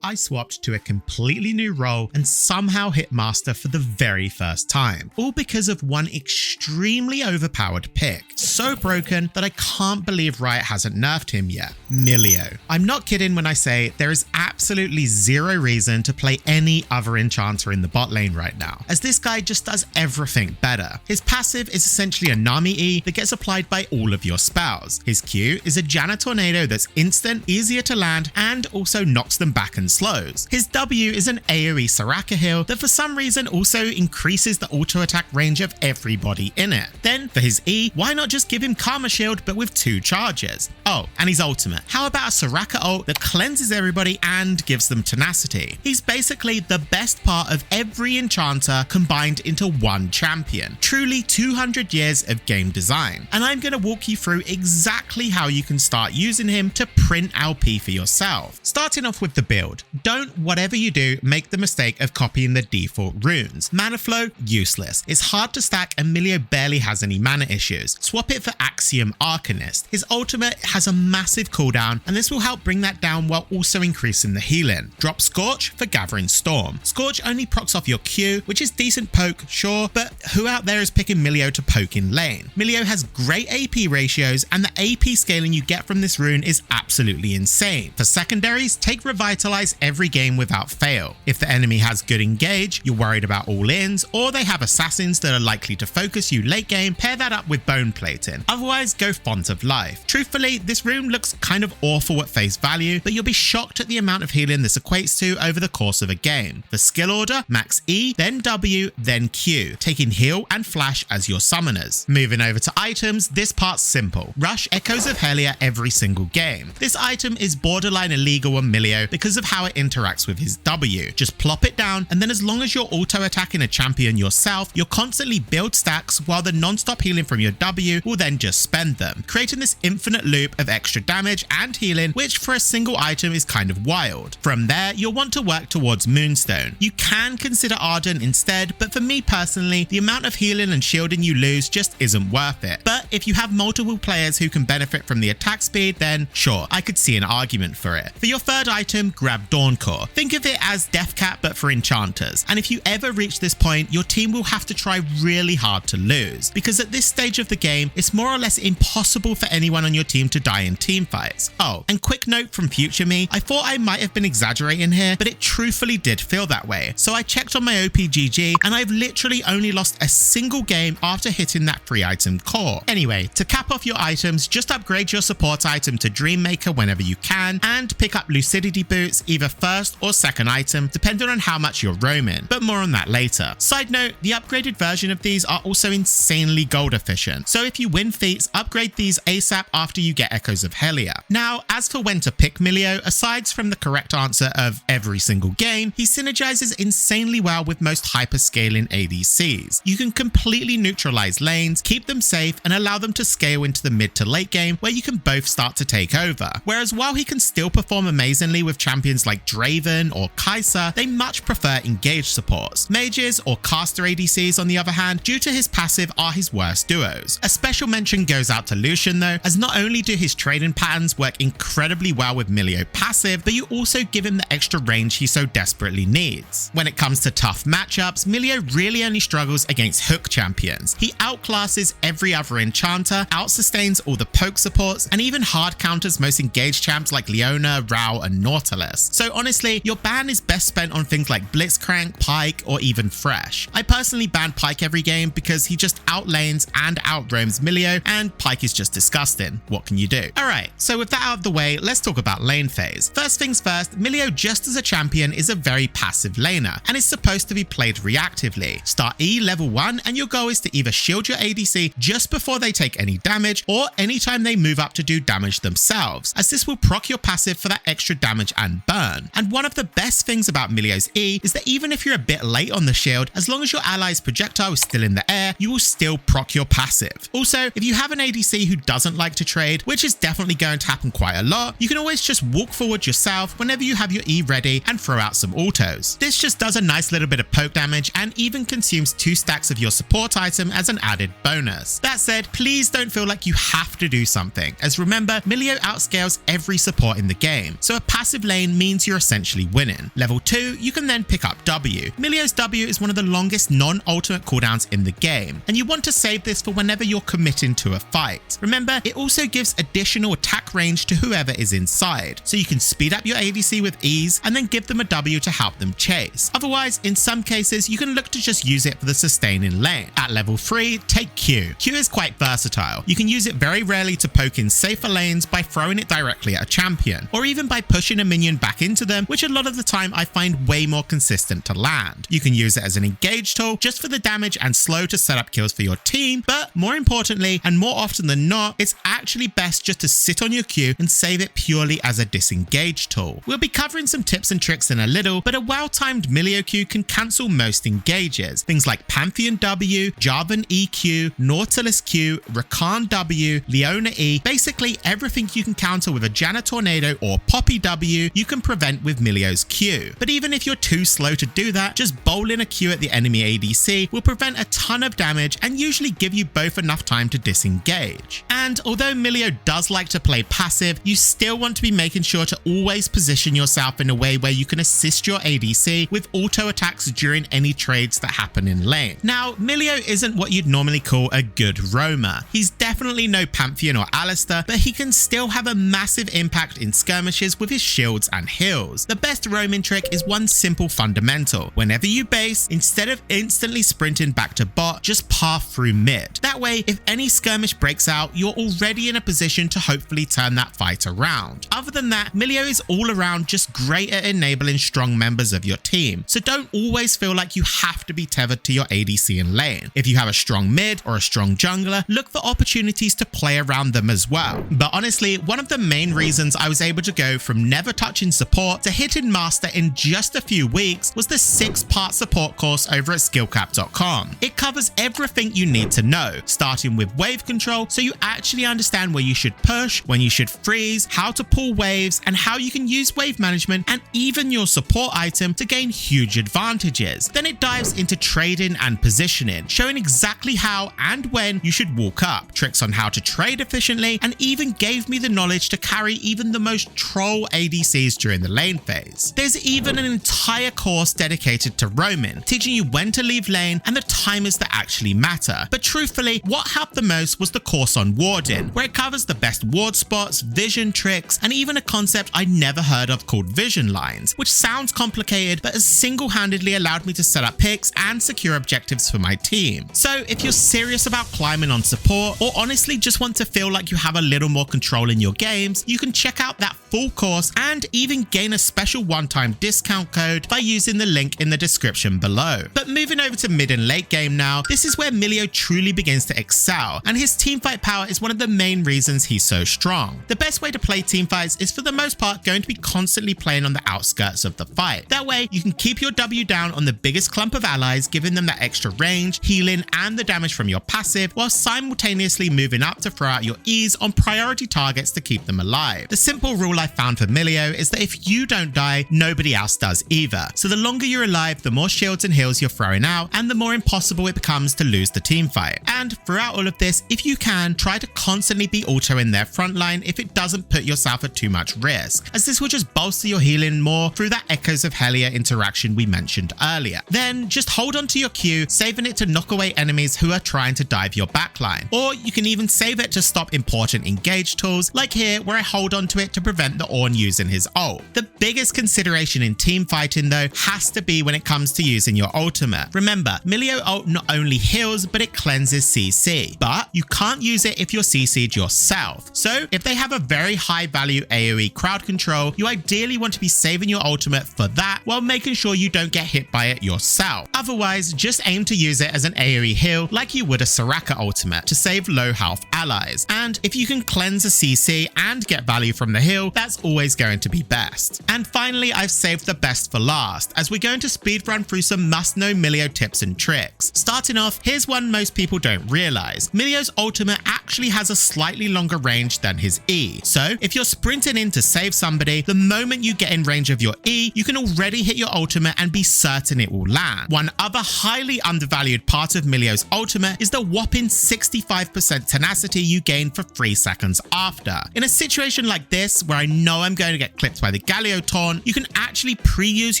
I swapped to a completely new role and somehow hit Master for the very first time, all because of one extremely overpowered pick. So broken that I can't believe Riot hasn't nerfed him yet. Milio. I'm not kidding when I say there is absolutely zero reason to play any other enchanter in the bot lane right now, as this guy just does everything better. His passive is essentially a Nami E that gets applied by all of your spells. His Q is a Janna Tornado that's instant, easier to land, and also knocks them back and slows. His W is an AoE Soraka heal that for some reason also increases the auto attack range of everybody in it. Then for his E, why not just give him Karma Shield but with 2 charges? Oh, and his ultimate. How about a Soraka ult that cleanses everybody and gives them tenacity? He's basically the best part of every enchanter combined into one champion. Truly 200 years of game design. And I'm going to walk you through exactly how you can start using him to print LP for yourself. Starting off with the build. Don't, whatever you do, make the mistake of copying the default runes. Mana flow, useless. It's hard to stack and Milio barely has any mana issues. Swap it for Axiom Arcanist. His ultimate has a massive cooldown and this will help bring that down while also increasing the healing. Drop Scorch for Gathering Storm. Scorch only procs off your Q, which is decent poke, sure, but who out there is picking Milio to poke in lane? Milio has great AP ratios and the AP scaling you get from this rune is absolutely insane. For secondaries, take Revitalize every game without fail. If the enemy has good engage, you're worried about all-ins, or they have assassins that are likely to focus you late game, pair that up with bone plating. Otherwise, go Font of Life. Truthfully, this rune looks kind of awful at face value, but you'll be shocked at the amount of healing this equates to over the course of a game. For skill order, max E, then W, then Q, taking heal and flash as your summoners. Moving over to items, this part's simple. Rush Echoes of Helia every single game. This item is borderline illegal on Milio because of how it interacts with his W. Just plop it down, and then as long as you're auto-attacking a champion yourself, you'll constantly build stacks while the non-stop healing from your W will then just spend them, creating this infinite loop of extra damage and healing, which for a single item is kind of wild. From there, you'll want to work towards Moonstone. You can consider Ardent instead, but for me personally, the amount of healing and shielding you lose just isn't worth it. But if you have multiple players who can benefit from the attack speed, then sure, I could see an argument for it. For your third item, grab Dawncore. Think of it as Deathcap but for enchanters, and if you ever reach this point, your team will have to try really hard to lose, because at this stage of the game, it's more or less impossible for anyone on your team to die in teamfights. Oh, and quick note from future me, I thought I might have been exaggerating here, but it truthfully did feel that way. So I checked on my OPGG, and I've literally only lost a single game after hitting that 3-item core. Anyway, to cap off your items, just upgrade your support item to Dreammaker whenever you can, and pick up Lucidity Boots either first or second item, depending on how much you're roaming, but more on that later. Side note, the upgraded version of these are also insanely gold efficient, so if you win feats, upgrade these ASAP after you get Echoes of Helia. Now, as for when to pick Milio, aside from the correct answer of every single game, he synergizes insanely well with most hyper-scaling ADCs. You can completely neutralize lanes, keep them safe, and allow them to scale into the mid to late game where you can both start to take over. Whereas while he can still perform amazingly with champions like Draven or Kai'Sa, they much prefer engaged supports. Mages or caster ADCs, on the other hand, due to his passive, are his worst duos. A special mention goes out to Lucian though, as not only do his trading patterns work incredibly well with Milio passive, but you also give him the extra range he so desperately needs. When it comes to tough matchups, Milio really only struggles against hook champions. He outclasses every other enchanter, outsustains all the poke supports, and even hard counters most engaged champs like Leona, Rao, and Nautilus. So honestly, your ban is best spent on things like Blitzcrank, Pyke, or even Thresh. I personally ban Pyke every game because he just outlanes and outroams Milio, and Pyke is just disgusting. What can you do? Alright, so with that out of the way, let's talk about lane phase. First things first, Milio just as a champion is a very passive laner, and is supposed to be played reactively. Start E level 1, and your goal is to either shield your ADC just before they take any damage, or anytime they move up to do damage themselves, as this will proc your passive for that extra damage and burn. And one of the best things about Milio's E is that even if you're a bit late on the shield, as long as your ally's projectile is still in the air, you will still proc your passive. Also, if you have an ADC who doesn't like to trade, which is definitely going to happen quite a lot, you can always just walk forward yourself whenever you have your E ready and throw out some autos. This just does a nice little bit of poke damage and even consumes 2 stacks of your support item as an added bonus. That said, please don't feel like you have to do something, as remember, Milio outscales every support in the game, so a passive lane means means you're essentially winning. Level 2, you can then pick up W. Milio's W is one of the longest non-ultimate cooldowns in the game, and you want to save this for whenever you're committing to a fight. Remember, it also gives additional attack range to whoever is inside, so you can speed up your ADC with ease and then give them a W to help them chase. Otherwise, in some cases, you can look to just use it for the sustain in lane. At level 3, take Q. Q is quite versatile. You can use it very rarely to poke in safer lanes by throwing it directly at a champion, or even by pushing a minion back into them, which a lot of the time I find way more consistent to land. You can use it as an engage tool just for the damage and slow to set up kills for your team, but more importantly, and more often than not, it's actually best just to sit on your Q and save it purely as a disengage tool. We'll be covering some tips and tricks in a little, but a well-timed Milio Q can cancel most engages. Things like Pantheon W, Jarvan EQ, Nautilus Q, Rakan W, Leona E, basically everything you can counter with a Janna Tornado or Poppy W, you can prevent with Milio's Q. But even if you're too slow to do that, just bowling a Q at the enemy ADC will prevent a ton of damage and usually give you both enough time to disengage. And although Milio does like to play passive, you still want to be making sure to always position yourself in a way where you can assist your ADC with auto attacks during any trades that happen in lane. Now, Milio isn't what you'd normally call a good roamer. He's definitely no Pantheon or Alistar, but he can still have a massive impact in skirmishes with his shields and heals. The best roaming trick is one simple fundamental. Whenever you base, instead of instantly sprinting back to bot, just path through mid. That way, if any skirmish breaks out, you're already in a position to hopefully turn that fight around. Other than that, Milio is all around just great at enabling strong members of your team, so don't always feel like you have to be tethered to your ADC in lane. If you have a strong mid or a strong jungler, look for opportunities to play around them as well. But honestly, one of the main reasons I was able to go from never touching support to hitting master in just a few weeks was the 6-part support course over at skillcap.com. It covers everything you need to know, starting with wave control so you actually understand where you should push, when you should freeze, how to pull waves, and how you can use wave management and even your support item to gain huge advantages. Then it dives into trading and positioning, showing exactly how and when you should walk up, tricks on how to trade efficiently, and even gave me the knowledge to carry even the most troll ADCs during the lane phase. There's even an entire course dedicated to roaming, teaching you when to leave lane and the timers that actually matter. But truthfully, what helped the most was the course on warding, where it covers the best ward spots, vision tricks, and even a concept I'd never heard of called vision lines, which sounds complicated but has single-handedly allowed me to set up picks and secure objectives for my team. So if you're serious about climbing on support, or honestly just want to feel like you have a little more control in your games, you can check out that full course and even gain a special one-time discount code by using the link in the description below. But moving over to mid and late game now, this is where Milio truly begins to excel, and his teamfight power is one of the main reasons he's so strong. The best way to play teamfights is for the most part going to be constantly playing on the outskirts of the fight. That way you can keep your W down on the biggest clump of allies, giving them that extra range, healing, and the damage from your passive, while simultaneously moving up to throw out your E's on priority targets to keep them alive. The simple rule I found for Milio is that if you don't die, nobody else does either. So the longer you're alive, the more shields and heals you're throwing out, and the more impossible it becomes to lose the team fight. And throughout all of this, if you can, try to constantly be auto in their front line if it doesn't put yourself at too much risk, as this will just bolster your healing more through that Echoes of Helia interaction we mentioned earlier. Then just hold on to your Q, saving it to knock away enemies who are trying to dive your backline. Or you can even save it to stop important engage tools, like here where I hold on to it to prevent the Ornn using his ult. The biggest consideration in team fighting though has to be when it comes to using your ultimate. Remember, Milio ult not only heals, but it cleanses CC, but you can't use it if you're CC'd yourself. So if they have a very high value AoE crowd control, you ideally want to be saving your ultimate for that while making sure you don't get hit by it yourself. Otherwise, just aim to use it as an AoE heal like you would a Soraka ultimate to save low health allies. And if you can cleanse a CC and get value from the heal, that's always going to be best. And finally, I've saved the best for last, as we're going to speedrun through some must-know Milio tips and tricks. Starting off, here's one most people don't realize. Milio's ultimate actually has a slightly longer range than his E. So if you're sprinting in to save somebody, the moment you get in range of your E, you can already hit your ultimate and be certain it will land. One other highly undervalued part of Milio's ultimate is the whopping 65% tenacity you gain for 3 seconds after. In a situation like this, where I know I'm going to get clipped by the Galio taunt, you can actually pre-use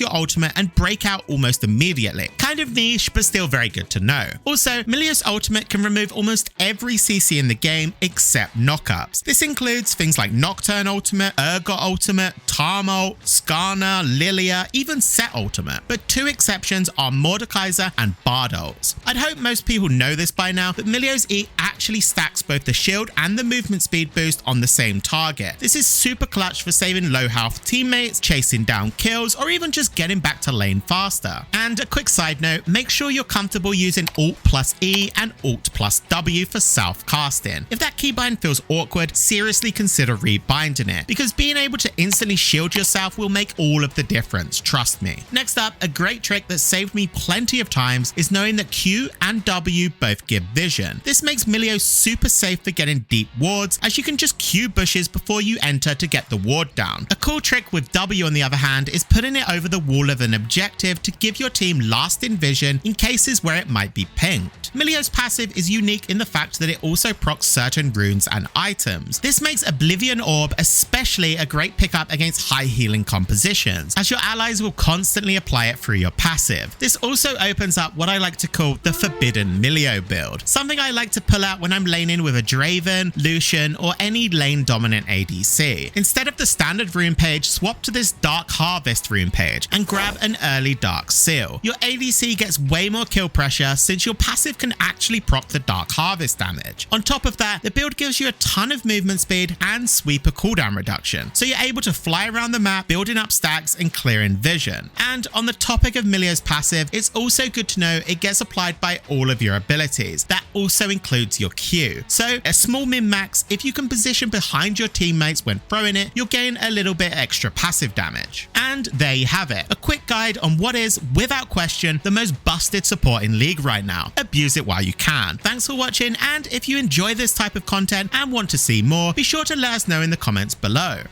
your ultimate and break out almost immediately. Kind of niche, but still very good to know. Also, Milio's ultimate can remove almost every CC in the game except knockups. This includes things like Nocturne ultimate, Urgot ultimate, Tarm ult, Skarner, Lilia, even Set ultimate. But two exceptions are Mordekaiser and Bard ults. I'd hope most people know this by now, but Milio's E actually stacks both the shield and the movement speed boost on the same target. This is super clutch for saving low health teammates, chasing down kills, or even just getting back to lane faster. And a quick side note, make sure you're comfortable using Alt plus E and Alt plus W for self-casting. If that keybind feels awkward, seriously consider rebinding it, because being able to instantly shield yourself will make all of the difference, trust me. Next up, a great trick that saved me plenty of times is knowing that Q and W both give vision. This makes Milio super safe for getting deep wards, as you can just Q bushes before you enter to get the ward down. A cool trick with W on the other hand is putting it over the wall of an objective to give your team lasting vision in cases where it might be pinged. Milio's passive is unique in the fact that it also procs certain runes and items. This makes Oblivion Orb especially a great pickup against high healing compositions, as your allies will constantly apply it through your passive. This also opens up what I like to call the Forbidden Milio build, something I like to pull out when I'm laning with a Draven, Lucian, or any lane dominant ADC. Instead of the standard rune page, swap to this Dark Harvest rune page and grab an early Dark Seal. Your ADC gets way more kill pressure since your passive can actually proc the Dark Harvest damage. On top of that, the build gives you a ton of movement speed and sweeper cooldown reduction, so you're able to fly around the map, building up stacks and clearing vision. And on the topic of Milio's passive, it's also good to know it gets applied by all of your abilities. That also includes your Q. So a small min-max, if you can position behind your teammates when throwing it, you'll gain a little bit extra passive damage. And there you have it, a quick guide on what is, without question, the most busted support in League right now. Abuse it while you can. Thanks for watching, and if you enjoy this type of content and want to see more, be sure to let us know in the comments below.